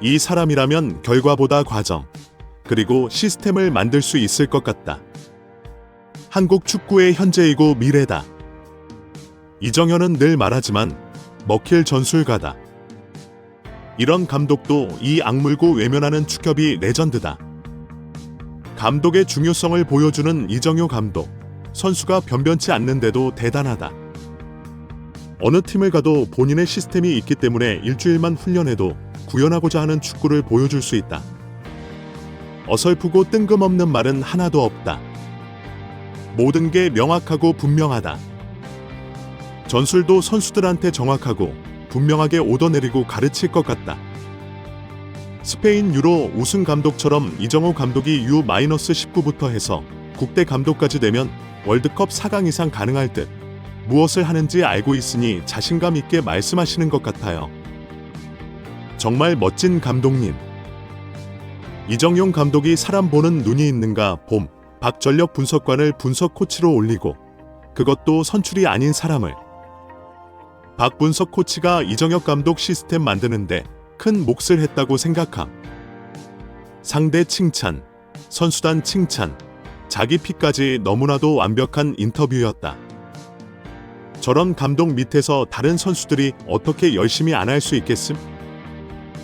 이 사람이라면 결과보다 과정, 그리고 시스템을 만들 수 있을 것 같다. 한국 축구의 현재이고 미래다. 이정현은 늘 말하지만 먹힐 전술가다. 이런 감독도 이 악물고 외면하는 축협이 레전드다. 감독의 중요성을 보여주는 이정효 감독. 선수가 변변치 않는데도 대단하다. 어느 팀을 가도 본인의 시스템이 있기 때문에 일주일만 훈련해도 구현하고자 하는 축구를 보여줄 수 있다. 어설프고 뜬금없는 말은 하나도 없다. 모든 게 명확하고 분명하다. 전술도 선수들한테 정확하고 분명하게 오더내리고 가르칠 것 같다. 스페인 유로 우승 감독처럼 이정호 감독이 U-19부터 해서 국대 감독까지 되면 월드컵 4강 이상 가능할 듯 무엇을 하는지 알고 있으니 자신감 있게 말씀하시는 것 같아요. 정말 멋진 감독님. 이정용 감독이 사람 보는 눈이 있는가 봄 박전력 분석관을 분석 코치로 올리고 그것도 선출이 아닌 사람을. 박 분석 코치가 이정혁 감독 시스템 만드는데 큰 몫을 했다고 생각함. 상대 칭찬, 선수단 칭찬, 자기 피까지 너무나도 완벽한 인터뷰였다. 저런 감독 밑에서 다른 선수들이 어떻게 열심히 안 할 수 있겠음?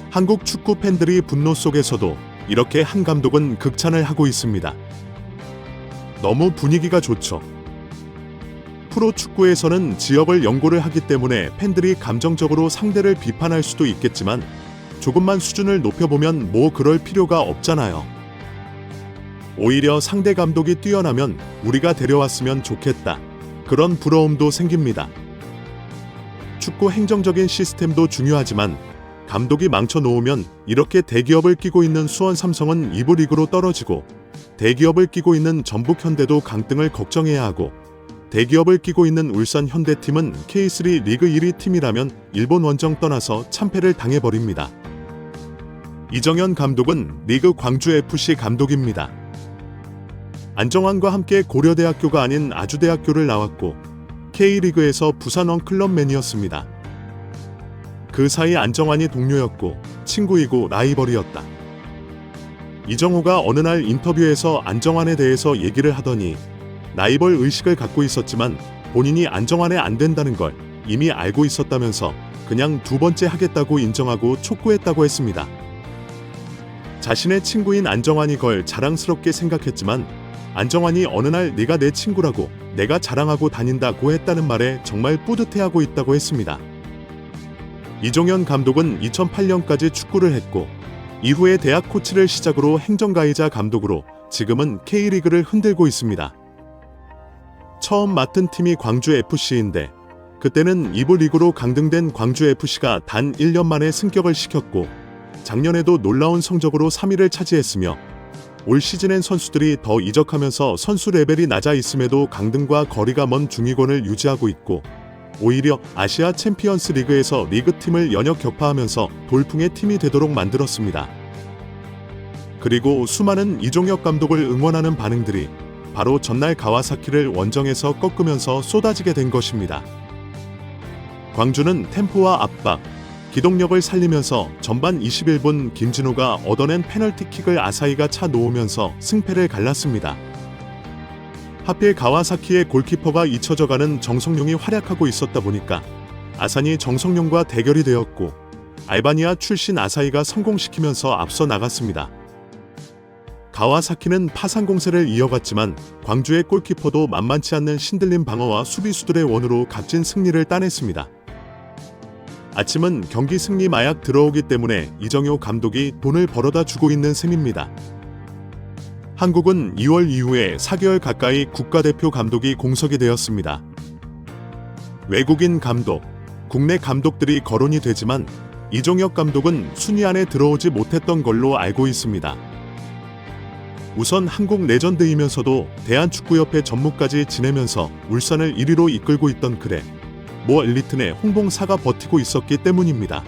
한국 축구 팬들이 분노 속에서도 이렇게 한 감독은 극찬을 하고 있습니다. 너무 분위기가 좋죠. 프로축구에서는 지역을 연고를 하기 때문에 팬들이 감정적으로 상대를 비판할 수도 있겠지만 조금만 수준을 높여보면 뭐 그럴 필요가 없잖아요. 오히려 상대 감독이 뛰어나면 우리가 데려왔으면 좋겠다. 그런 부러움도 생깁니다. 축구 행정적인 시스템도 중요하지만 감독이 망쳐놓으면 이렇게 대기업을 끼고 있는 수원 삼성은 2부 리그로 떨어지고 대기업을 끼고 있는 전북 현대도 강등을 걱정해야 하고 대기업을 끼고 있는 울산 현대팀은 K3 리그 1위 팀이라면 일본 원정 떠나서 참패를 당해버립니다. 이정현 감독은 리그 광주FC 감독입니다. 안정환과 함께 고려대학교가 아닌 아주대학교를 나왔고 K리그에서 부산 원클럽맨이었습니다. 그 사이 안정환이 동료였고 친구이고 라이벌이었다. 이정호가 어느 날 인터뷰에서 안정환에 대해서 얘기를 하더니 라이벌 의식을 갖고 있었지만 본인이 안정환에 안 된다는 걸 이미 알고 있었다면서 그냥 두 번째 하겠다고 인정하고 촉구했다고 했습니다. 자신의 친구인 안정환이 걸 자랑스럽게 생각했지만 안정환이 어느 날 네가 내 친구라고 내가 자랑하고 다닌다고 했다는 말에 정말 뿌듯해하고 있다고 했습니다. 이종현 감독은 2008년까지 축구를 했고 이후에 대학 코치를 시작으로 행정가이자 감독으로 지금은 K리그를 흔들고 있습니다. 처음 맡은 팀이 광주FC인데 그때는 2부 리그로 강등된 광주FC가 단 1년 만에 승격을 시켰고 작년에도 놀라운 성적으로 3위를 차지했으며 올 시즌엔 선수들이 더 이적하면서 선수 레벨이 낮아 있음에도 강등과 거리가 먼 중위권을 유지하고 있고 오히려 아시아 챔피언스 리그에서 리그팀을 연역 격파하면서 돌풍의 팀이 되도록 만들었습니다. 그리고 수많은 이종혁 감독을 응원하는 반응들이 바로 전날 가와사키를 원정에서 꺾으면서 쏟아지게 된 것입니다. 광주는 템포와 압박, 기동력을 살리면서 전반 21분 김진우가 얻어낸 페널티킥을 아사히가 차 놓으면서 승패를 갈랐습니다. 하필 가와사키의 골키퍼가 잊혀져가는 정성용이 활약하고 있었다 보니까 아산이 정성용과 대결이 되었고 알바니아 출신 아사히가 성공시키면서 앞서 나갔습니다. 가와사키는 파상 공세를 이어갔지만 광주의 골키퍼도 만만치 않는 신들린 방어와 수비수들의 원으로 값진 승리를 따냈습니다. 아침은 경기 승리 마약 들어오기 때문에 이정효 감독이 돈을 벌어다 주고 있는 셈입니다. 한국은 2월 이후에 4개월 가까이 국가대표 감독이 공석이 되었습니다. 외국인 감독, 국내 감독들이 거론이 되지만 이종혁 감독은 순위 안에 들어오지 못했던 걸로 알고 있습니다. 우선 한국 레전드이면서도 대한축구협회 전무까지 지내면서 울산을 1위로 이끌고 있던 그래 모 엘리트 내 홍봉사가 버티고 있었기 때문입니다.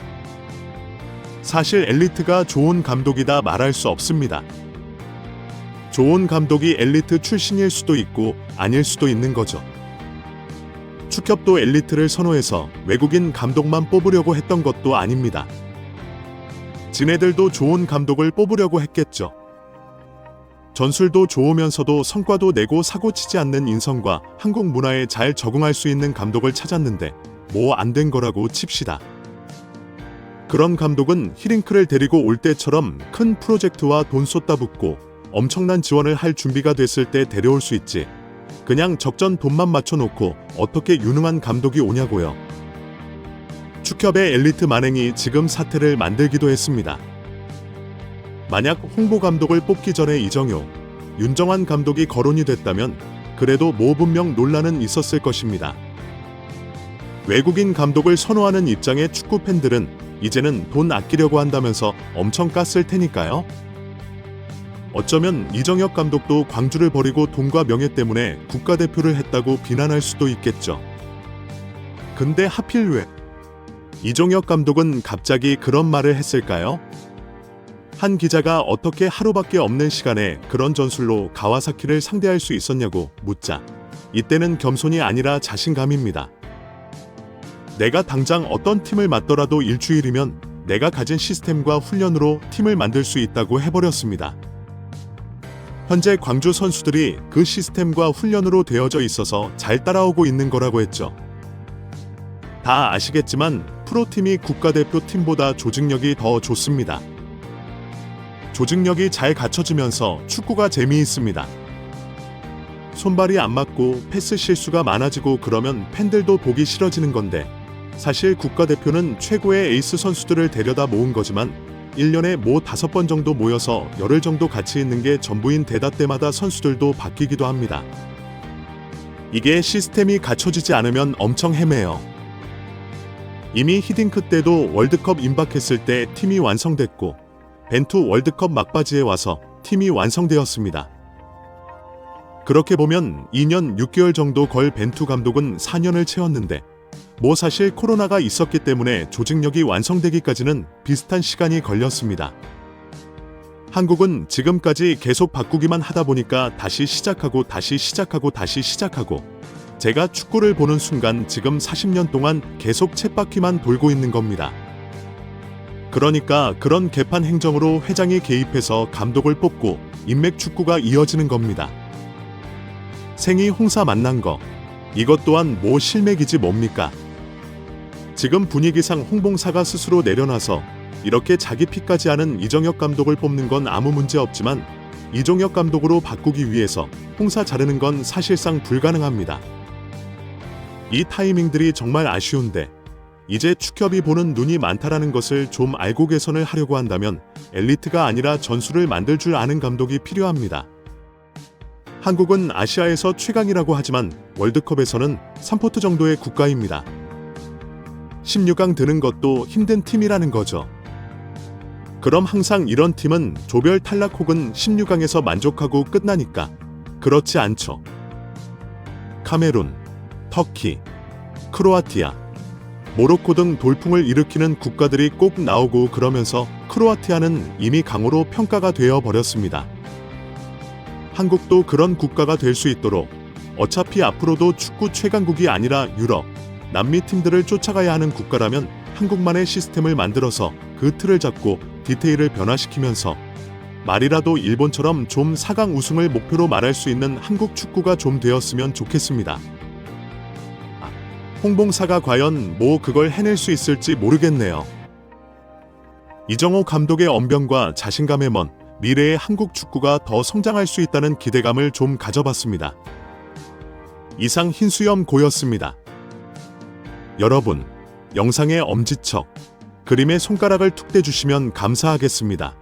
사실 엘리트가 좋은 감독이다 말할 수 없습니다. 좋은 감독이 엘리트 출신일 수도 있고 아닐 수도 있는 거죠. 축협도 엘리트를 선호해서 외국인 감독만 뽑으려고 했던 것도 아닙니다. 지네들도 좋은 감독을 뽑으려고 했겠죠. 전술도 좋으면서도 성과도 내고 사고치지 않는 인성과 한국 문화에 잘 적응할 수 있는 감독을 찾았는데 뭐 안 된 거라고 칩시다. 그런 감독은 히딩크를 데리고 올 때처럼 큰 프로젝트와 돈 쏟아붓고 엄청난 지원을 할 준비가 됐을 때 데려올 수 있지. 그냥 적전 돈만 맞춰놓고 어떻게 유능한 감독이 오냐고요. 축협의 엘리트 만행이 지금 사태를 만들기도 했습니다. 만약 홍보 감독을 뽑기 전에 이정효, 윤정환 감독이 거론이 됐다면 그래도 분명 논란은 있었을 것입니다. 외국인 감독을 선호하는 입장의 축구 팬들은 이제는 돈 아끼려고 한다면서 엄청 깠을 테니까요. 어쩌면 이정혁 감독도 광주를 버리고 돈과 명예 때문에 국가대표를 했다고 비난할 수도 있겠죠. 근데 하필 왜 이정혁 감독은 갑자기 그런 말을 했을까요? 한 기자가 어떻게 하루밖에 없는 시간에 그런 전술로 가와사키를 상대할 수 있었냐고 묻자 이때는 겸손이 아니라 자신감입니다. 내가 당장 어떤 팀을 맡더라도 일주일이면 내가 가진 시스템과 훈련으로 팀을 만들 수 있다고 해버렸습니다. 현재 광주 선수들이 그 시스템과 훈련으로 되어져 있어서 잘 따라오고 있는 거라고 했죠. 다 아시겠지만 프로팀이 국가대표 팀보다 조직력이 더 좋습니다. 조직력이 잘 갖춰지면서 축구가 재미있습니다. 손발이 안 맞고 패스 실수가 많아지고 그러면 팬들도 보기 싫어지는 건데 사실 국가대표는 최고의 에이스 선수들을 데려다 모은 거지만 1년에 5번 정도 모여서 열흘 정도 같이 있는 게 전부인 대다 때마다 선수들도 바뀌기도 합니다. 이게 시스템이 갖춰지지 않으면 엄청 헤매요. 이미 히딩크 때도 월드컵 임박했을 때 팀이 완성됐고 벤투 월드컵 막바지에 와서 팀이 완성되었습니다. 그렇게 보면 2년 6개월 정도 걸 벤투 감독은 4년을 채웠는데 사실 코로나가 있었기 때문에 조직력이 완성되기까지는 비슷한 시간이 걸렸습니다. 한국은 지금까지 계속 바꾸기만 하다 보니까 다시 시작하고 제가 축구를 보는 순간 지금 40년 동안 계속 쳇바퀴만 돌고 있는 겁니다. 그러니까 그런 개판 행정으로 회장이 개입해서 감독을 뽑고 인맥 축구가 이어지는 겁니다. 생이 홍사 만난 거 이것 또한 실맥이지 뭡니까? 지금 분위기상 홍봉사가 스스로 내려놔서 이렇게 자기 픽까지 하는 이정혁 감독을 뽑는 건 아무 문제 없지만 이종혁 감독으로 바꾸기 위해서 홍사 자르는 건 사실상 불가능합니다. 이 타이밍들이 정말 아쉬운데 이제 축협이 보는 눈이 많다라는 것을 좀 알고 개선을 하려고 한다면 엘리트가 아니라 전술을 만들 줄 아는 감독이 필요합니다. 한국은 아시아에서 최강이라고 하지만 월드컵에서는 3포트 정도의 국가입니다. 16강 드는 것도 힘든 팀이라는 거죠. 그럼 항상 이런 팀은 조별 탈락 혹은 16강에서 만족하고 끝나니까 그렇지 않죠. 카메룬, 터키, 크로아티아, 모로코 등 돌풍을 일으키는 국가들이 꼭 나오고 그러면서 크로아티아는 이미 강호로 평가가 되어 버렸습니다. 한국도 그런 국가가 될 수 있도록 어차피 앞으로도 축구 최강국이 아니라 유럽, 남미 팀들을 쫓아가야 하는 국가라면 한국만의 시스템을 만들어서 그 틀을 잡고 디테일을 변화시키면서 말이라도 일본처럼 좀 4강 우승을 목표로 말할 수 있는 한국 축구가 좀 되었으면 좋겠습니다. 홍봉사가 과연 그걸 해낼 수 있을지 모르겠네요. 이정호 감독의 언변과 자신감에 먼 미래의 한국 축구가 더 성장할 수 있다는 기대감을 좀 가져봤습니다. 이상 흰수염 고였습니다. 여러분, 영상의 엄지척, 그림에 손가락을 툭 대주시면 감사하겠습니다.